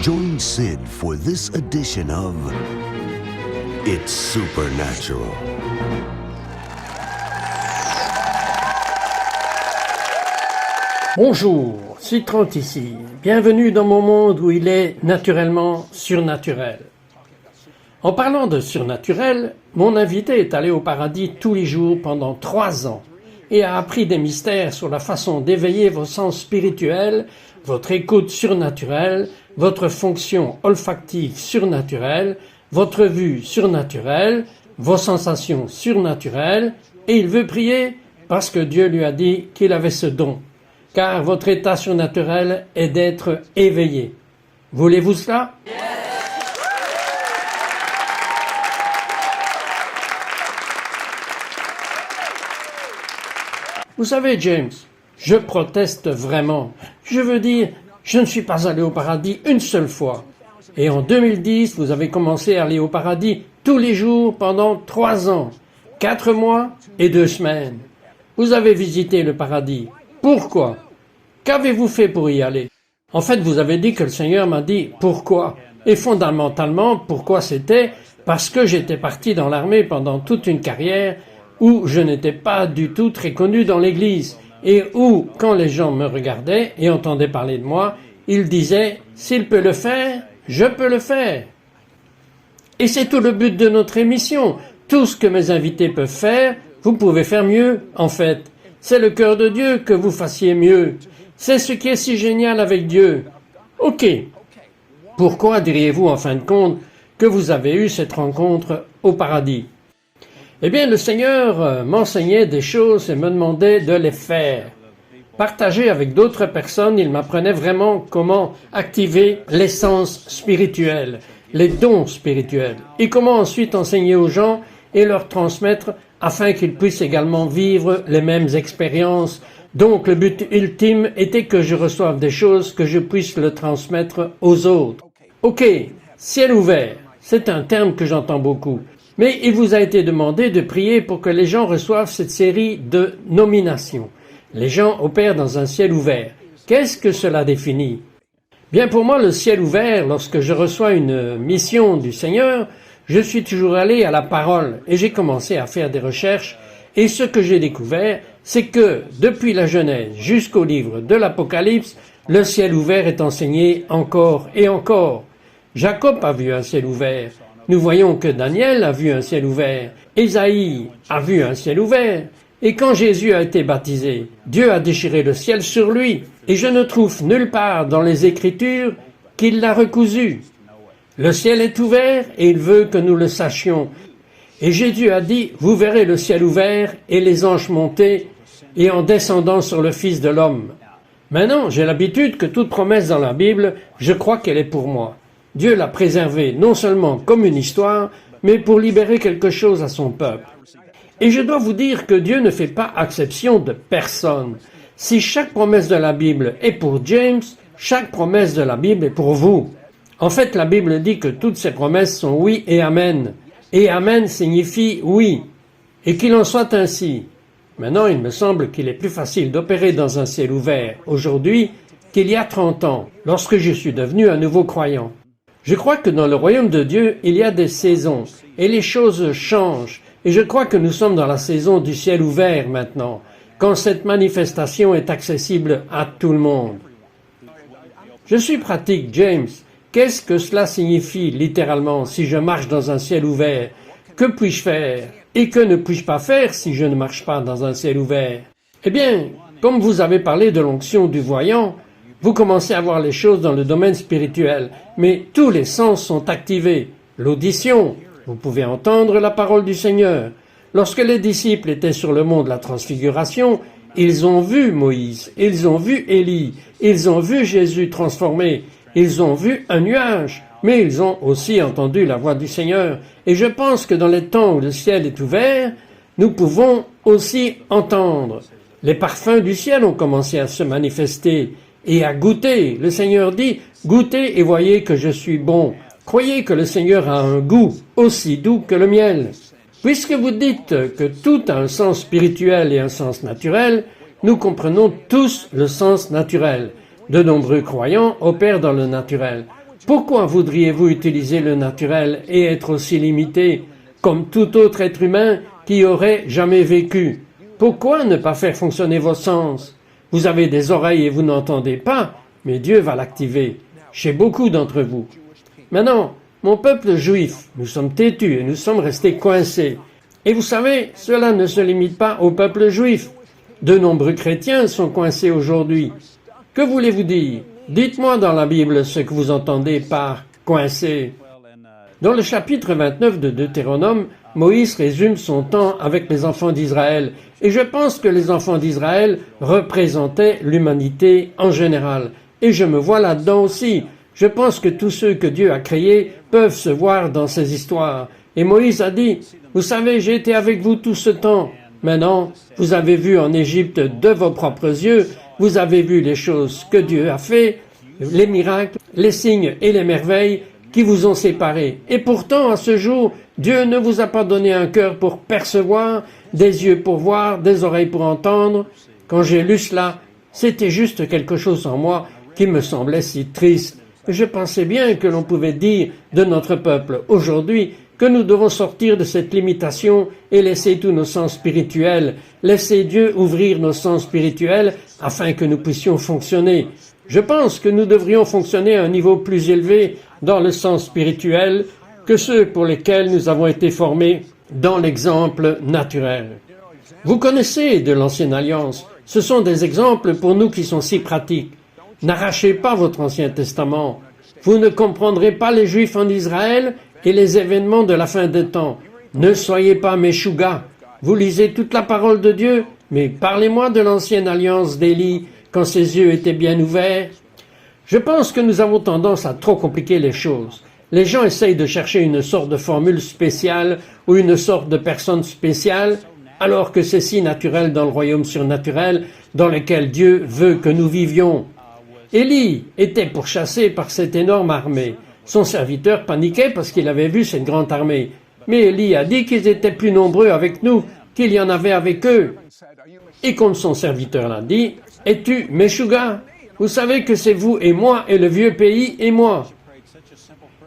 Join Sid for this edition of It's Supernatural. Bonjour, Sid Trent ici. Bienvenue dans mon monde où il est naturellement surnaturel. En parlant de surnaturel, mon invité est allé au paradis tous les jours pendant 3 ans et a appris des mystères sur la façon d'éveiller vos sens spirituels, votre écoute surnaturelle, votre fonction olfactive surnaturelle, votre vue surnaturelle, vos sensations surnaturelles, et il veut prier parce que Dieu lui a dit qu'il avait ce don, car votre état surnaturel est d'être éveillé. Voulez-vous cela? Vous savez, James, je proteste vraiment. Je veux dire, je ne suis pas allé au paradis une seule fois. Et en 2010, vous avez commencé à aller au paradis tous les jours pendant 3 ans, 4 mois et 2 semaines. Vous avez visité le paradis. Pourquoi? Qu'avez-vous fait pour y aller? En fait, vous avez dit que le Seigneur m'a dit pourquoi. Et fondamentalement, pourquoi c'était? Parce que j'étais parti dans l'armée pendant toute une carrière où je n'étais pas du tout très connu dans l'Église et où, quand les gens me regardaient et entendaient parler de moi, ils disaient « S'il peut le faire, je peux le faire ». Et c'est tout le but de notre émission. Tout ce que mes invités peuvent faire, vous pouvez faire mieux, en fait. C'est le cœur de Dieu que vous fassiez mieux. C'est ce qui est si génial avec Dieu. Ok. Pourquoi diriez-vous, en fin de compte, que vous avez eu cette rencontre au paradis? Eh bien, le Seigneur m'enseignait des choses et me demandait de les faire. Partager avec d'autres personnes, il m'apprenait vraiment comment activer l'essence spirituelle, les dons spirituels, et comment ensuite enseigner aux gens et leur transmettre afin qu'ils puissent également vivre les mêmes expériences. Donc, le but ultime était que je reçoive des choses, que je puisse le transmettre aux autres. Ok, ciel ouvert, c'est un terme que j'entends beaucoup. Mais il vous a été demandé de prier pour que les gens reçoivent cette série de nominations. Les gens opèrent dans un ciel ouvert. Qu'est-ce que cela définit? Bien, pour moi, le ciel ouvert, lorsque je reçois une mission du Seigneur, je suis toujours allé à la parole et j'ai commencé à faire des recherches. Et ce que j'ai découvert, c'est que depuis la Genèse jusqu'au livre de l'Apocalypse, le ciel ouvert est enseigné encore et encore. Jacob a vu un ciel ouvert. Nous voyons que Daniel a vu un ciel ouvert, Ésaïe a vu un ciel ouvert, et quand Jésus a été baptisé, Dieu a déchiré le ciel sur lui, et je ne trouve nulle part dans les Écritures qu'il l'a recousu. Le ciel est ouvert et il veut que nous le sachions. Et Jésus a dit, vous verrez le ciel ouvert et les anges monter et en descendant sur le Fils de l'homme. Maintenant, j'ai l'habitude que toute promesse dans la Bible, je crois qu'elle est pour moi. Dieu l'a préservé non seulement comme une histoire, mais pour libérer quelque chose à son peuple. Et je dois vous dire que Dieu ne fait pas exception de personne. Si chaque promesse de la Bible est pour James, chaque promesse de la Bible est pour vous. En fait, la Bible dit que toutes ces promesses sont oui et amen. Et amen signifie oui. Et qu'il en soit ainsi. Maintenant, il me semble qu'il est plus facile d'opérer dans un ciel ouvert aujourd'hui qu'il y a 30 ans, lorsque je suis devenu un nouveau croyant. Je crois que dans le royaume de Dieu, il y a des saisons, et les choses changent, et je crois que nous sommes dans la saison du ciel ouvert maintenant, quand cette manifestation est accessible à tout le monde. Je suis pratique, James. Qu'est-ce que cela signifie littéralement si je marche dans un ciel ouvert? Que puis-je faire? Et que ne puis-je pas faire si je ne marche pas dans un ciel ouvert? Eh bien, comme vous avez parlé de l'onction du voyant, vous commencez à voir les choses dans le domaine spirituel, mais tous les sens sont activés. L'audition, vous pouvez entendre la parole du Seigneur. Lorsque les disciples étaient sur le mont de la Transfiguration, ils ont vu Moïse, ils ont vu Élie, ils ont vu Jésus transformé, ils ont vu un nuage, mais ils ont aussi entendu la voix du Seigneur. Et je pense que dans les temps où le ciel est ouvert, nous pouvons aussi entendre. Les parfums du ciel ont commencé à se manifester et à goûter. Le Seigneur dit, goûtez et voyez que je suis bon. Croyez que le Seigneur a un goût aussi doux que le miel. Puisque vous dites que tout a un sens spirituel et un sens naturel, nous comprenons tous le sens naturel. De nombreux croyants opèrent dans le naturel. Pourquoi voudriez-vous utiliser le naturel et être aussi limité comme tout autre être humain qui aurait jamais vécu? Pourquoi ne pas faire fonctionner vos sens? Vous avez des oreilles et vous n'entendez pas, mais Dieu va l'activer chez beaucoup d'entre vous. Maintenant, mon peuple juif, nous sommes têtus et nous sommes restés coincés. Et vous savez, cela ne se limite pas au peuple juif. De nombreux chrétiens sont coincés aujourd'hui. Que voulez-vous dire? Dites-moi dans la Bible ce que vous entendez par « coincé ». Dans le chapitre 29 de Deutéronome, Moïse résume son temps avec les enfants d'Israël. Et je pense que les enfants d'Israël représentaient l'humanité en général. Et je me vois là-dedans aussi. Je pense que tous ceux que Dieu a créés peuvent se voir dans ces histoires. Et Moïse a dit, « Vous savez, j'ai été avec vous tout ce temps. Maintenant, vous avez vu en Égypte de vos propres yeux, vous avez vu les choses que Dieu a fait, les miracles, les signes et les merveilles qui vous ont séparés. Et pourtant, à ce jour, Dieu ne vous a pas donné un cœur pour percevoir, des yeux pour voir, des oreilles pour entendre. Quand j'ai lu cela, c'était juste quelque chose en moi qui me semblait si triste. Je pensais bien que l'on pouvait dire de notre peuple aujourd'hui que nous devons sortir de cette limitation et laisser tous nos sens spirituels, laisser Dieu ouvrir nos sens spirituels afin que nous puissions fonctionner. Je pense que nous devrions fonctionner à un niveau plus élevé dans le sens spirituel que ceux pour lesquels nous avons été formés dans l'exemple naturel. Vous connaissez de l'Ancienne Alliance, ce sont des exemples pour nous qui sont si pratiques. N'arrachez pas votre Ancien Testament. Vous ne comprendrez pas les Juifs en Israël et les événements de la fin des temps. Ne soyez pas Meshuga. Vous lisez toute la parole de Dieu, mais parlez-moi de l'Ancienne Alliance d'Élie quand ses yeux étaient bien ouverts. Je pense que nous avons tendance à trop compliquer les choses. Les gens essayent de chercher une sorte de formule spéciale ou une sorte de personne spéciale, alors que c'est si naturel dans le royaume surnaturel dans lequel Dieu veut que nous vivions. Élie était pourchassé par cette énorme armée. Son serviteur paniquait parce qu'il avait vu cette grande armée. Mais Élie a dit qu'ils étaient plus nombreux avec nous qu'il y en avait avec eux. Et comme son serviteur l'a dit, « Es-tu Meshuga? Vous savez que c'est vous et moi et le vieux pays et moi. »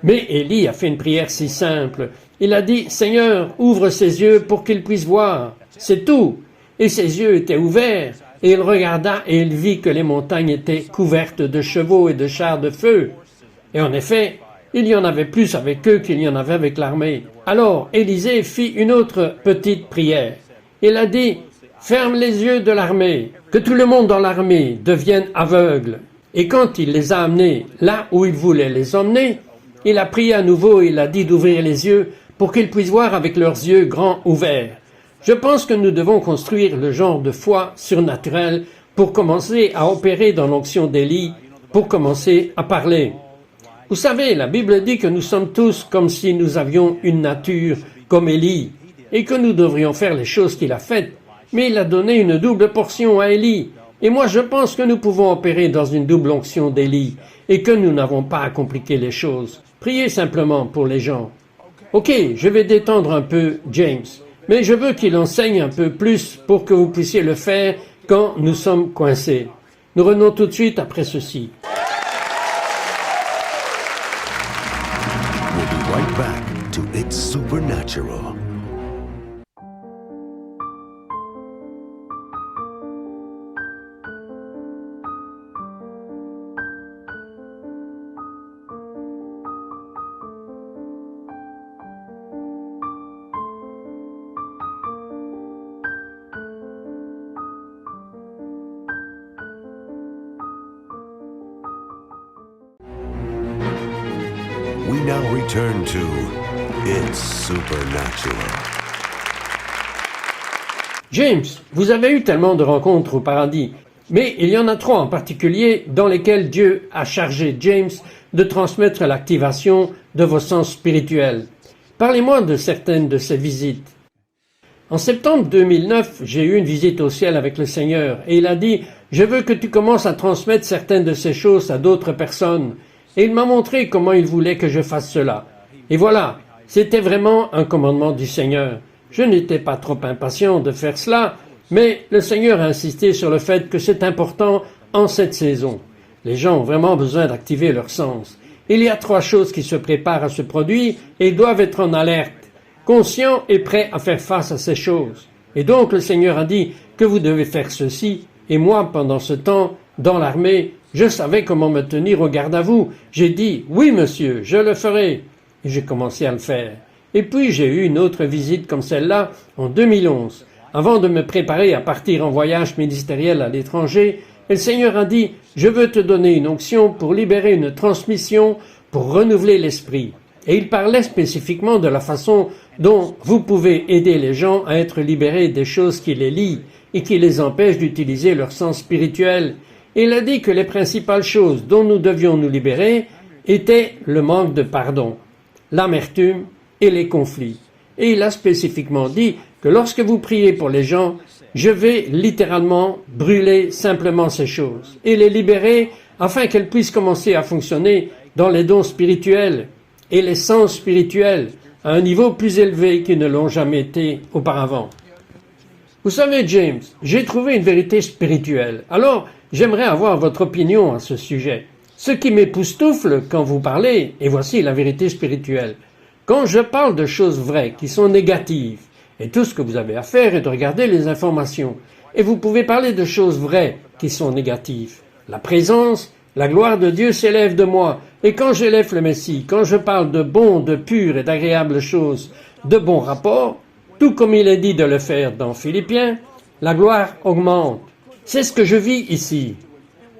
Mais Élie a fait une prière si simple. Il a dit, « Seigneur, ouvre ses yeux pour qu'il puisse voir. » C'est tout. Et ses yeux étaient ouverts. Et il regarda et il vit que les montagnes étaient couvertes de chevaux et de chars de feu. Et en effet, il y en avait plus avec eux qu'il y en avait avec l'armée. Alors Élisée fit une autre petite prière. Il a dit, « Ferme les yeux de l'armée, que tout le monde dans l'armée devienne aveugle. » Et quand il les a amenés là où il voulait les emmener, il a prié à nouveau et il a dit d'ouvrir les yeux pour qu'ils puissent voir avec leurs yeux grands ouverts. Je pense que nous devons construire le genre de foi surnaturelle pour commencer à opérer dans l'onction d'Élie, pour commencer à parler. Vous savez, la Bible dit que nous sommes tous comme si nous avions une nature comme Élie, et que nous devrions faire les choses qu'il a faites, mais il a donné une double portion à Élie. Et moi je pense que nous pouvons opérer dans une double onction d'Élie, et que nous n'avons pas à compliquer les choses. Priez simplement pour les gens. Ok, je vais détendre un peu James, mais je veux qu'il enseigne un peu plus pour que vous puissiez le faire quand nous sommes coincés. Nous revenons tout de suite après ceci. We'll be right back to It's Supernatural. We now return to It's Supernatural. James, vous avez eu tellement de rencontres au paradis, mais il y en a trois en particulier dans lesquelles Dieu a chargé James de transmettre l'activation de vos sens spirituels. Parlez-moi de certaines de ces visites. En septembre 2009, j'ai eu une visite au ciel avec le Seigneur et il a dit « Je veux que tu commences à transmettre certaines de ces choses à d'autres personnes. » Et il m'a montré comment il voulait que je fasse cela. Et voilà, c'était vraiment un commandement du Seigneur. Je n'étais pas trop impatient de faire cela, mais le Seigneur a insisté sur le fait que c'est important en cette saison. Les gens ont vraiment besoin d'activer leur sens. Il y a 3 choses qui se préparent à se produire et ils doivent être en alerte, conscients et prêts à faire face à ces choses. Et donc le Seigneur a dit que vous devez faire ceci. Et moi, pendant ce temps, dans l'armée, je savais comment me tenir au garde à vous. J'ai dit, oui monsieur, je le ferai. Et j'ai commencé à le faire. Et puis j'ai eu une autre visite comme celle-là en 2011. Avant de me préparer à partir en voyage ministériel à l'étranger, le Seigneur a dit, je veux te donner une onction pour libérer une transmission, pour renouveler l'esprit. Et il parlait spécifiquement de la façon dont vous pouvez aider les gens à être libérés des choses qui les lient et qui les empêchent d'utiliser leur sens spirituel. Et il a dit que les principales choses dont nous devions nous libérer étaient le manque de pardon, l'amertume et les conflits. Et il a spécifiquement dit que lorsque vous priez pour les gens, je vais littéralement brûler simplement ces choses et les libérer afin qu'elles puissent commencer à fonctionner dans les dons spirituels et les sens spirituels à un niveau plus élevé qu'ils ne l'ont jamais été auparavant. Vous savez, James, j'ai trouvé une vérité spirituelle. Alors, j'aimerais avoir votre opinion à ce sujet. Ce qui m'époustoufle quand vous parlez, et voici la vérité spirituelle. Quand je parle de choses vraies qui sont négatives, et tout ce que vous avez à faire est de regarder les informations, et vous pouvez parler de choses vraies qui sont négatives. La présence, la gloire de Dieu s'élève de moi, et quand j'élève le Messie, quand je parle de bons, de pures et d'agréables choses, de bons rapports, tout comme il est dit de le faire dans Philippiens, la gloire augmente. C'est ce que je vis ici.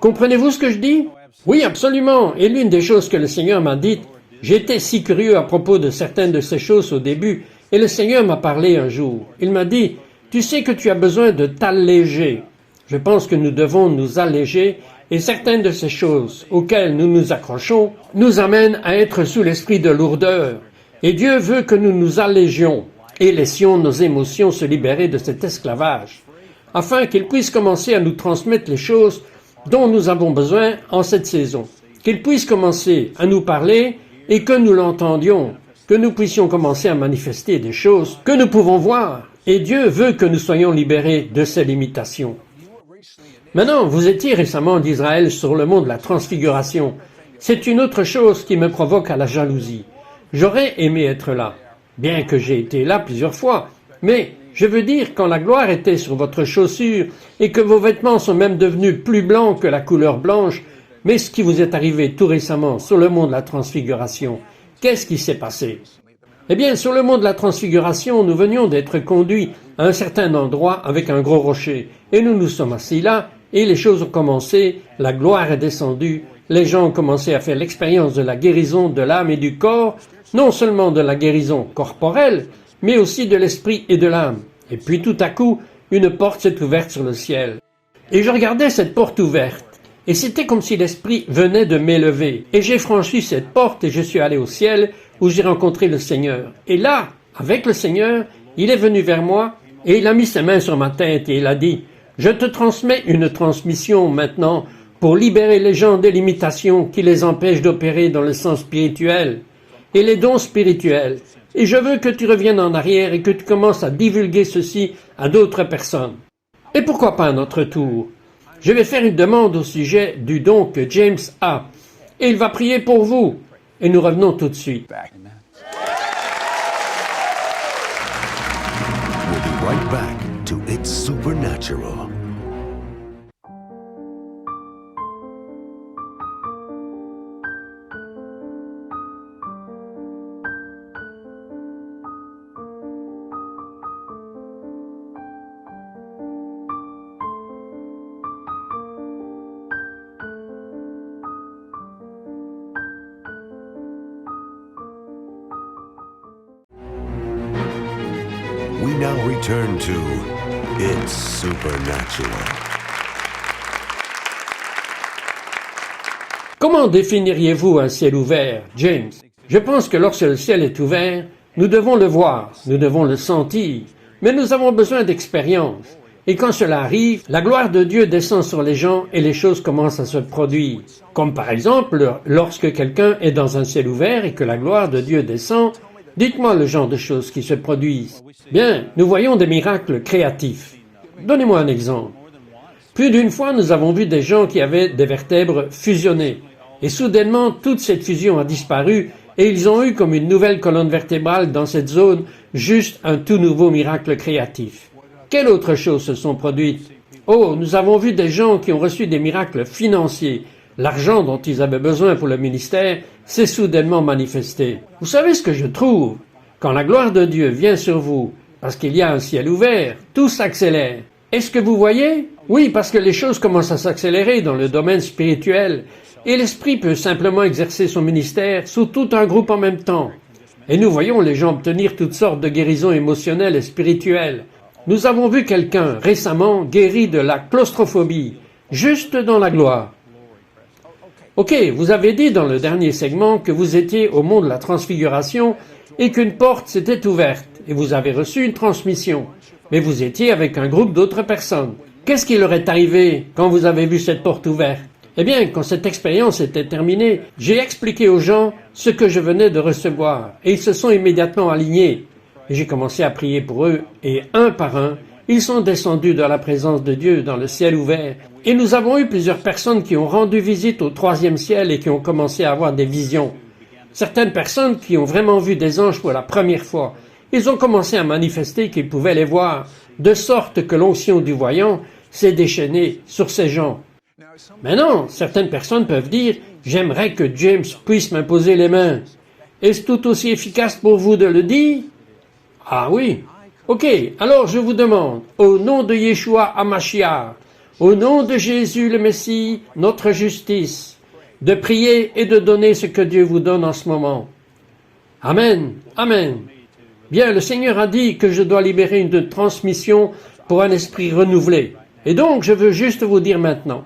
Comprenez-vous ce que je dis? Oui, absolument. Et l'une des choses que le Seigneur m'a dites, j'étais si curieux à propos de certaines de ces choses au début, et le Seigneur m'a parlé un jour. Il m'a dit, tu sais que tu as besoin de t'alléger. Je pense que nous devons nous alléger, et certaines de ces choses auxquelles nous nous accrochons nous amènent à être sous l'esprit de lourdeur. Et Dieu veut que nous nous allégions et laissions nos émotions se libérer de cet esclavage, afin qu'il puisse commencer à nous transmettre les choses dont nous avons besoin en cette saison. Qu'il puisse commencer à nous parler et que nous l'entendions, que nous puissions commencer à manifester des choses que nous pouvons voir. Et Dieu veut que nous soyons libérés de ces limitations. Maintenant, vous étiez récemment en Israël sur le mont de la Transfiguration. C'est une autre chose qui me provoque à la jalousie. J'aurais aimé être là, bien que j'ai été là plusieurs fois, mais je veux dire, quand la gloire était sur votre chaussure et que vos vêtements sont même devenus plus blancs que la couleur blanche, mais ce qui vous est arrivé tout récemment sur le mont de la Transfiguration, qu'est-ce qui s'est passé? Eh bien, sur le mont de la Transfiguration, nous venions d'être conduits à un certain endroit avec un gros rocher, et nous nous sommes assis là, et les choses ont commencé, la gloire est descendue, les gens ont commencé à faire l'expérience de la guérison de l'âme et du corps, non seulement de la guérison corporelle, mais aussi de l'esprit et de l'âme. Et puis tout à coup, une porte s'est ouverte sur le ciel. Et je regardais cette porte ouverte, et c'était comme si l'esprit venait de m'élever. Et j'ai franchi cette porte et je suis allé au ciel où j'ai rencontré le Seigneur. Et là, avec le Seigneur, il est venu vers moi et il a mis ses mains sur ma tête et il a dit « Je te transmets une transmission maintenant pour libérer les gens des limitations qui les empêchent d'opérer dans le sens spirituel et les dons spirituels. Et je veux que tu reviennes en arrière et que tu commences à divulguer ceci à d'autres personnes. Et pourquoi pas à notre tour? Je vais faire une demande au sujet du don que James a. Et il va prier pour vous. Et nous revenons tout de suite. We'll be right back to It's Supernatural. We now return to It's Supernatural. Comment définiriez-vous un ciel ouvert, James? Je pense que lorsque le ciel est ouvert, nous devons le voir, nous devons le sentir, mais nous avons besoin d'expérience. Et quand cela arrive, la gloire de Dieu descend sur les gens et les choses commencent à se produire. Comme par exemple, lorsque quelqu'un est dans un ciel ouvert et que la gloire de Dieu descend, dites-moi le genre de choses qui se produisent. Bien, nous voyons des miracles créatifs. Donnez-moi un exemple. Plus d'une fois, nous avons vu des gens qui avaient des vertèbres fusionnées. Et soudainement, toute cette fusion a disparu et ils ont eu comme une nouvelle colonne vertébrale dans cette zone, juste un tout nouveau miracle créatif. Quelle autre chose se sont produites? Oh, nous avons vu des gens qui ont reçu des miracles financiers. L'argent dont ils avaient besoin pour le ministère s'est soudainement manifesté. Vous savez ce que je trouve? Quand la gloire de Dieu vient sur vous, parce qu'il y a un ciel ouvert, tout s'accélère. Est-ce que vous voyez? Oui, parce que les choses commencent à s'accélérer dans le domaine spirituel. Et l'Esprit peut simplement exercer son ministère sous tout un groupe en même temps. Et nous voyons les gens obtenir toutes sortes de guérisons émotionnelles et spirituelles. Nous avons vu quelqu'un récemment guéri de la claustrophobie, juste dans la gloire. Ok, vous avez dit dans le dernier segment que vous étiez au mont de la transfiguration et qu'une porte s'était ouverte et vous avez reçu une transmission. Mais vous étiez avec un groupe d'autres personnes. Qu'est-ce qui leur est arrivé quand vous avez vu cette porte ouverte? Eh bien, quand cette expérience était terminée, j'ai expliqué aux gens ce que je venais de recevoir et ils se sont immédiatement alignés. Et j'ai commencé à prier pour eux et un par un, ils sont descendus dans la présence de Dieu dans le ciel ouvert. Et nous avons eu plusieurs personnes qui ont rendu visite au 3e ciel et qui ont commencé à avoir des visions. Certaines personnes qui ont vraiment vu des anges pour la première fois, ils ont commencé à manifester qu'ils pouvaient les voir, de sorte que l'onction du voyant s'est déchaînée sur ces gens. Maintenant, certaines personnes peuvent dire « J'aimerais que James puisse m'imposer les mains. » Est-ce tout aussi efficace pour vous de le dire? Ah oui. Ok, alors je vous demande, au nom de Yeshua HaMashiach, au nom de Jésus le Messie, notre justice, de prier et de donner ce que Dieu vous donne en ce moment. Amen, amen. Bien, le Seigneur a dit que je dois libérer une transmission pour un esprit renouvelé. Et donc, je veux juste vous dire maintenant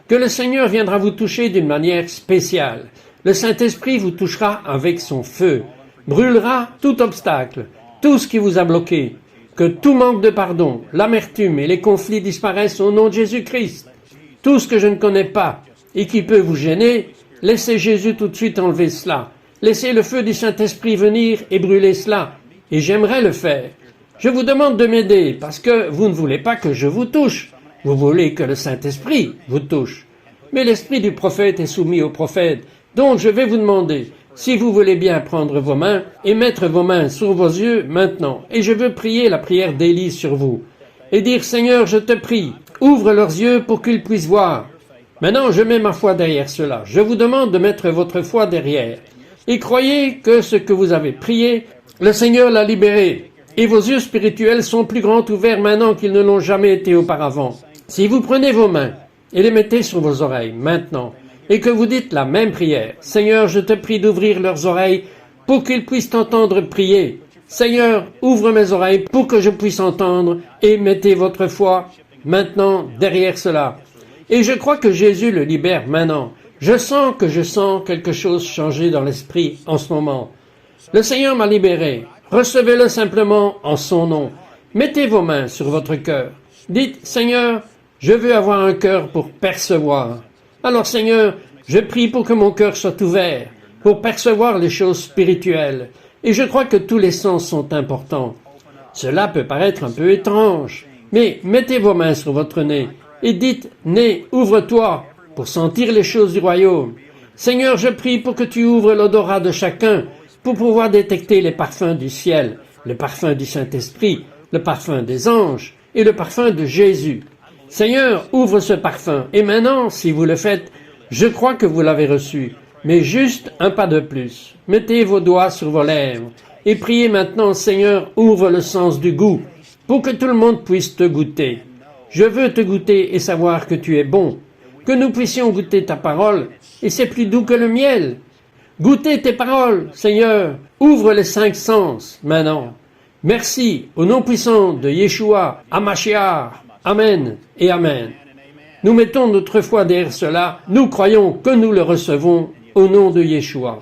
que le Seigneur viendra vous toucher d'une manière spéciale. Le Saint-Esprit vous touchera avec son feu, brûlera tout obstacle, tout ce qui vous a bloqué, que tout manque de pardon, l'amertume et les conflits disparaissent au nom de Jésus-Christ. Tout ce que je ne connais pas et qui peut vous gêner, laissez Jésus tout de suite enlever cela. Laissez le feu du Saint-Esprit venir et brûler cela. Et j'aimerais le faire. Je vous demande de m'aider parce que vous ne voulez pas que je vous touche. Vous voulez que le Saint-Esprit vous touche. Mais l'esprit du prophète est soumis au prophète. Donc je vais vous demander si vous voulez bien prendre vos mains et mettre vos mains sur vos yeux maintenant. Et je veux prier la prière d'Élie sur vous. Et dire, Seigneur, je te prie, ouvre leurs yeux pour qu'ils puissent voir. Maintenant, je mets ma foi derrière cela. Je vous demande de mettre votre foi derrière. Et croyez que ce que vous avez prié, le Seigneur l'a libéré. Et vos yeux spirituels sont plus grands ouverts maintenant qu'ils ne l'ont jamais été auparavant. Si vous prenez vos mains et les mettez sur vos oreilles maintenant, et que vous dites la même prière, Seigneur, je te prie d'ouvrir leurs oreilles pour qu'ils puissent entendre prier. Seigneur, ouvre mes oreilles pour que je puisse entendre et mettez votre foi maintenant derrière cela. Et je crois que Jésus le libère maintenant. Je sens quelque chose changer dans l'esprit en ce moment. Le Seigneur m'a libéré. Recevez-le simplement en son nom. Mettez vos mains sur votre cœur. Dites, Seigneur, je veux avoir un cœur pour percevoir. Alors Seigneur, je prie pour que mon cœur soit ouvert, pour percevoir les choses spirituelles. Et je crois que tous les sens sont importants. Cela peut paraître un peu étrange, mais mettez vos mains sur votre nez et dites, nez, ouvre-toi pour sentir les choses du royaume. Seigneur, je prie pour que tu ouvres l'odorat de chacun pour pouvoir détecter les parfums du ciel, le parfum du Saint-Esprit, le parfum des anges et le parfum de Jésus. Seigneur, ouvre ce parfum. Et maintenant, si vous le faites, je crois que vous l'avez reçu. Mais juste un pas de plus. Mettez vos doigts sur vos lèvres et priez maintenant, Seigneur, ouvre le sens du goût pour que tout le monde puisse te goûter. Je veux te goûter et savoir que tu es bon, que nous puissions goûter ta parole et c'est plus doux que le miel. Goûtez tes paroles, Seigneur, ouvre les 5 sens maintenant. Merci, au nom puissant de Yeshua, HaMashiach, Amen et Amen. Nous mettons notre foi derrière cela, nous croyons que nous le recevons au nom de Yeshua.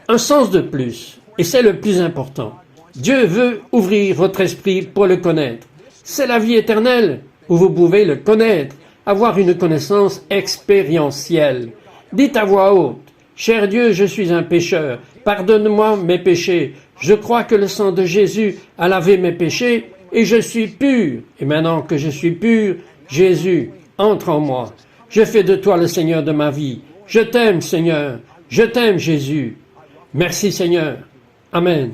Un sens de plus, et c'est le plus important. Dieu veut ouvrir votre esprit pour le connaître. C'est la vie éternelle, où vous pouvez le connaître, avoir une connaissance expérientielle. Dites à voix haute, cher Dieu, je suis un pécheur, pardonne-moi mes péchés. Je crois que le sang de Jésus a lavé mes péchés et je suis pur. Et maintenant que je suis pur, Jésus, entre en moi. Je fais de toi le Seigneur de ma vie. Je t'aime, Seigneur. Je t'aime, Jésus. Merci, Seigneur. Amen.